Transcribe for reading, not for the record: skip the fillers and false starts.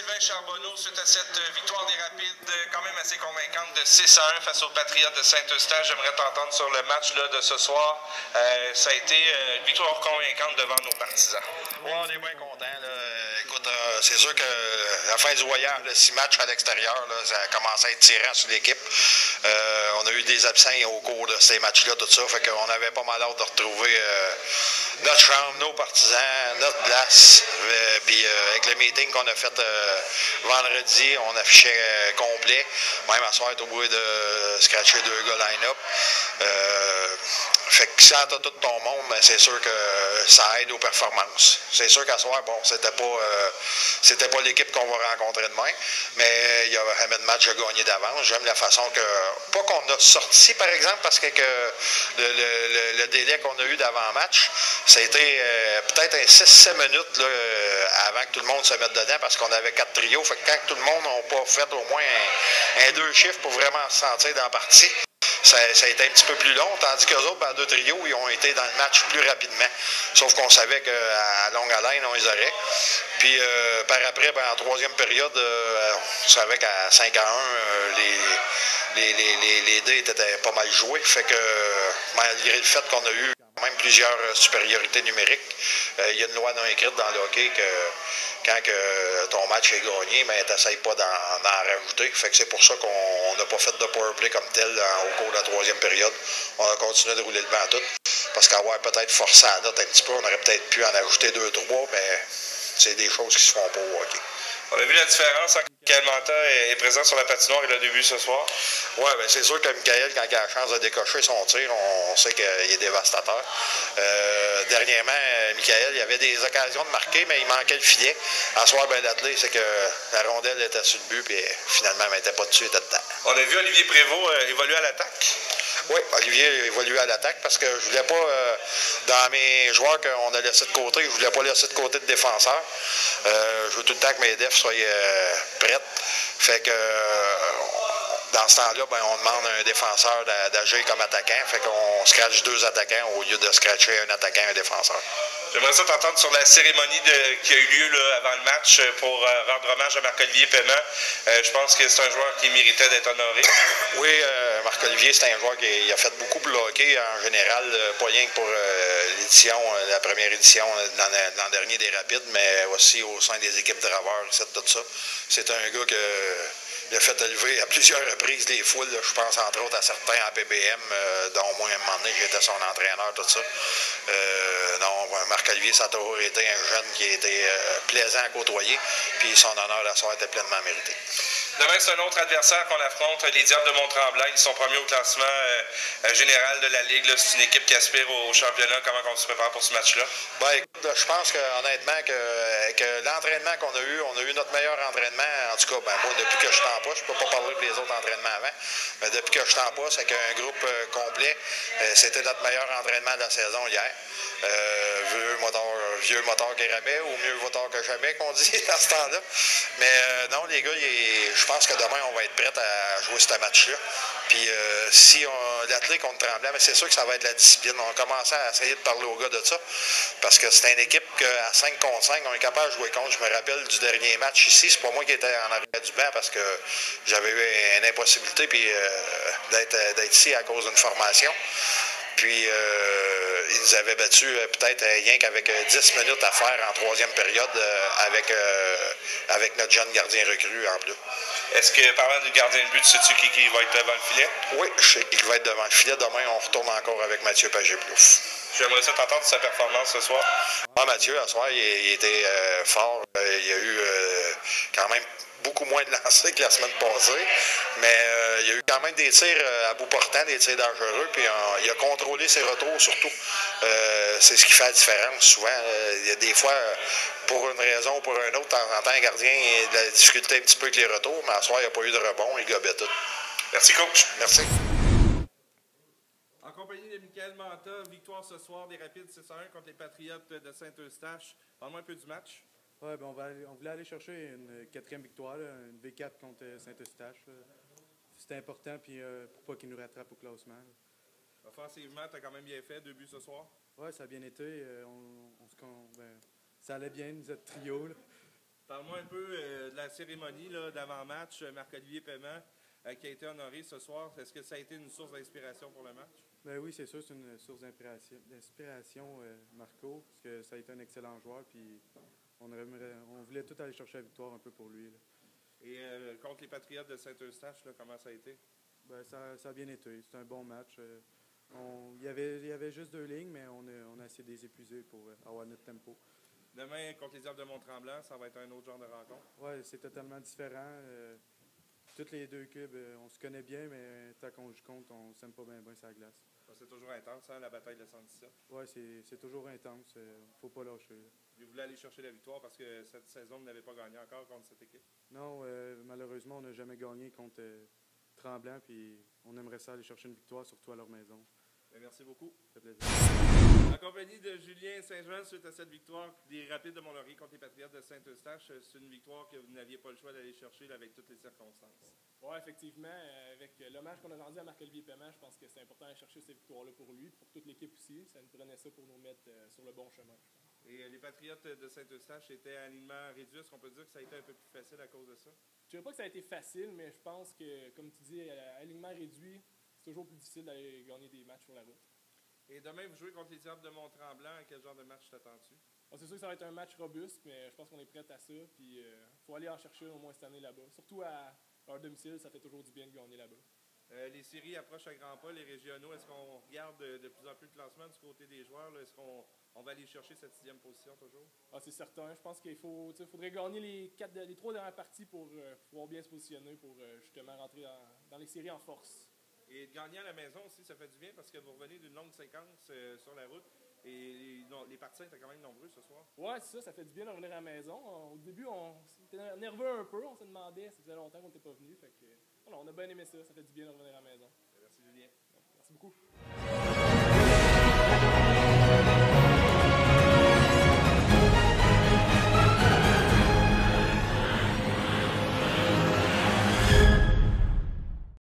Sylvain Charbonneau, suite à cette victoire des Rapides quand même assez convaincante de 6-1 face aux Patriotes de Saint-Eustache. J'aimerais t'entendre sur le match là, de ce soir. Ça a été une victoire convaincante devant nos partisans. Oui, on est bien contents. Écoute, c'est sûr que la fin du voyage, de 6 matchs à l'extérieur, là, ça a commencé à être tirant sur l'équipe. On a eu des absents au cours de ces matchs-là, tout ça. Fait qu'on avait pas mal hâte de retrouver notre chambre, nos partisans, notre glace. Puis avec le meeting qu'on a fait vendredi, on affichait complet. Même à soir, au bout de scratcher 2 gars line-up. Fait que quand t'as tout ton monde, ben, c'est sûr que ça aide aux performances. C'est sûr qu'à soir, bon, c'était pas l'équipe qu'on va rencontrer demain, mais il y a un match à gagner d'avance. J'aime la façon que, pas qu'on a sorti par exemple, parce que le délai qu'on a eu d'avant-match, ça a été peut-être 6-7 minutes là, avant que tout le monde se mette dedans, parce qu'on avait 4 trios. Fait que quand tout le monde n'a pas fait au moins un 2 chiffres pour vraiment se sentir dans la partie, ça a été un petit peu plus long, tandis qu'eux autres, ben, 2 trios, ils ont été dans le match plus rapidement. Sauf qu'on savait qu'à longue haleine, on les aurait. Puis par après, ben, en troisième période, on savait qu'à 5-1, les dés étaient pas mal joués. Fait que malgré le fait qu'on a eu quand même plusieurs supériorités numériques, il y a une loi non écrite dans le hockey que quand que ton match est gagné, mais tu n'essayes pas d'en rajouter. Fait que c'est pour ça qu'on n'a pas fait de powerplay comme tel au cours de la troisième période. On a continué de rouler le banc tout. Parce qu'avoir peut-être forcé la note un petit peu, on aurait peut-être pu en ajouter 2-3, mais c'est des choses qui se font pas au hockey. On a vu la différence en Michael Manta est présent sur la patinoire et le début ce soir. Oui, bien c'est sûr que Michael, quand il a la chance de décocher son tir, on sait qu'il est dévastateur. Dernièrement, Michael, il avait des occasions de marquer, mais il manquait le filet. En soir, ben, l'athlète, c'est que la rondelle était sur le but, et finalement, elle n'était pas dessus, elle était dedans. On a vu Olivier Prévost évoluer à l'attaque. Oui, Olivier évolue à l'attaque parce que je voulais pas, dans mes joueurs qu'on a laissés de côté, je voulais pas laisser de côté de défenseurs. Je veux tout le temps que mes defs soient prêtes. Fait que dans ce temps-là, ben, on demande à un défenseur d'agir comme attaquant. Fait qu'on scratche 2 attaquants au lieu de scratcher un attaquant et un défenseur. J'aimerais ça t'entendre sur la cérémonie qui a eu lieu là, avant le match pour rendre hommage à Marc-Olivier Paiement. Je pense que c'est un joueur qui méritait d'être honoré. Oui, Marc-Olivier, c'est un joueur qui a fait beaucoup bloquer en général, pas rien que pour l'édition, la première édition l'an dernier des Rapides, mais aussi au sein des équipes draveurs, tout ça. C'est un gars il a fait élever à plusieurs reprises les foules, je pense entre autres à certains en PBM, dont moi, à un moment donné, j'étais son entraîneur, tout ça. Non, Marc-Olivier, ça a toujours été un jeune qui a été plaisant à côtoyer, puis son honneur la soirée était pleinement mérité. Demain, c'est un autre adversaire qu'on affronte, les Diables de Mont-Tremblant. Ils sont premiers au classement général de la Ligue. C'est une équipe qui aspire au championnat. Comment on se prépare pour ce match-là? Ben, écoute, je pense honnêtement que l'entraînement qu'on a eu notre meilleur entraînement. En tout cas, ben, moi, depuis que je suis en poste, je ne peux pas parler des autres entraînements avant, mais depuis que je suis en poste, avec un groupe complet, c'était notre meilleur entraînement de la saison hier. Vieux moteur que jamais, ou mieux moteur que jamais, qu'on dit dans ce temps-là. Mais non, les gars, je pense que demain, on va être prêts à jouer ce match-là. Puis si l'athlète contre Tremblant, mais c'est sûr que ça va être la discipline. On a commencé à essayer de parler aux gars de ça, parce que c'est une équipe qu'à 5 contre 5, on est capable de jouer contre. Je me rappelle du dernier match ici, c'est pas moi qui étais en arrière du banc, parce que j'avais eu une impossibilité puis, d'être ici à cause d'une formation. Puis, ils nous avaient battus peut-être rien qu'avec 10 minutes à faire en troisième période avec notre jeune gardien recru en plus. Est-ce que, parlant du gardien de but, sais-tu qui va être devant le filet? Oui, je sais qui va être devant le filet. Demain, on retourne encore avec Mathieu Pagé-Plouffe. J'aimerais ça t'entendre sa performance ce soir. Ah, Mathieu, ce soir, il était fort. Il y a eu quand même beaucoup moins de lancers que la semaine passée, mais il y a eu quand même des tirs à bout portant, des tirs dangereux, puis il a contrôlé ses retours surtout. C'est ce qui fait la différence souvent. Il y a des fois, pour une raison ou pour une autre, de temps en temps, un gardien a de la difficulté un petit peu avec les retours, mais à ce soir, il n'y a pas eu de rebond, il gobait tout. Merci, coach. Merci. En compagnie de Michael Manta, victoire ce soir des Rapides 6-1 contre les Patriotes de Saint-Eustache. Parle-moi un peu du match. Oui, ben on voulait aller chercher une 4e victoire, là, une V4 contre Saint-Eustache. C'était important puis, pour pas qu'ils nous rattrapent au classement. Là. Offensivement, tu as quand même bien fait, 2 buts ce soir. Oui, ça a bien été. Ça allait bien, nous êtes trio. Là. Parle-moi un peu de la cérémonie d'avant-match, Marc-Olivier Paiement, qui a été honoré ce soir. Est-ce que ça a été une source d'inspiration pour le match? Ben oui, c'est sûr, c'est une source d'inspiration, Marco, parce que ça a été un excellent joueur, puis on voulait tout aller chercher la victoire un peu pour lui, là. Et contre les Patriotes de Saint-Eustache, comment ça a été? Ben, ça a bien été. C'était un bon match. Il y avait juste 2 lignes, mais on a essayé de les épuiser pour avoir notre tempo. Demain, contre les Diables de Mont-Tremblant, ça va être un autre genre de rencontre? Oui, c'est totalement différent. Toutes les 2 cubes, on se connaît bien, mais tant qu'on joue contre, on s'aime pas bien sur la glace. C'est toujours intense, hein, la bataille de 117. Oui, c'est toujours intense. Faut pas lâcher, là. Vous voulez aller chercher la victoire parce que cette saison, vous n'avez pas gagné encore contre cette équipe? Non, malheureusement, on n'a jamais gagné contre Tremblant, puis on aimerait ça aller chercher une victoire, surtout à leur maison. Merci beaucoup. Ça fait plaisir. En compagnie de Julien Saint-Jean, suite à cette victoire des Rapides de Mont-Laurier contre les Patriotes de Saint-Eustache, c'est une victoire que vous n'aviez pas le choix d'aller chercher là, avec toutes les circonstances. Oui, effectivement. Avec l'hommage qu'on a rendu à Marc-Olivier Paiement, je pense que c'est important d'aller chercher cette victoire-là pour lui, pour toute l'équipe aussi. Ça nous prenait ça pour nous mettre sur le bon chemin, je pense. Et les Patriotes de Saint-Eustache étaient à alignement réduit. Est-ce qu'on peut dire que ça a été un peu plus facile à cause de ça? Je dirais pas que ça a été facile, mais je pense que, comme tu dis, à alignement réduit, c'est toujours plus difficile d'aller gagner des matchs sur la route. Et demain, vous jouez contre les Diables de Mont-Tremblant. À quel genre de match t'attends-tu? Bon, c'est sûr que ça va être un match robuste, mais je pense qu'on est prêt à ça. Puis faut aller en chercher au moins cette année là-bas. Surtout à leur domicile, ça fait toujours du bien de gagner là-bas. Les séries approchent à grands pas, les régionaux. Est-ce qu'on regarde de plus en plus le classement du côté des joueurs? Est-ce qu'on va aller chercher cette 6e position toujours? Ah, c'est certain. Je pense qu'il faudrait gagner les 3 dernières parties pour pouvoir bien se positionner, pour justement rentrer dans les séries en force. Et de gagner à la maison aussi, ça fait du bien parce que vous revenez d'une longue séquence sur la route. Et les partisans étaient quand même nombreux ce soir. Ouais, c'est ça, ça fait du bien de revenir à la maison. Au début, on était nerveux un peu, on se demandait, ça faisait longtemps qu'on n'était pas venu. Fait que, on a bien aimé ça, ça fait du bien de revenir à la maison. Merci Julien. Merci beaucoup.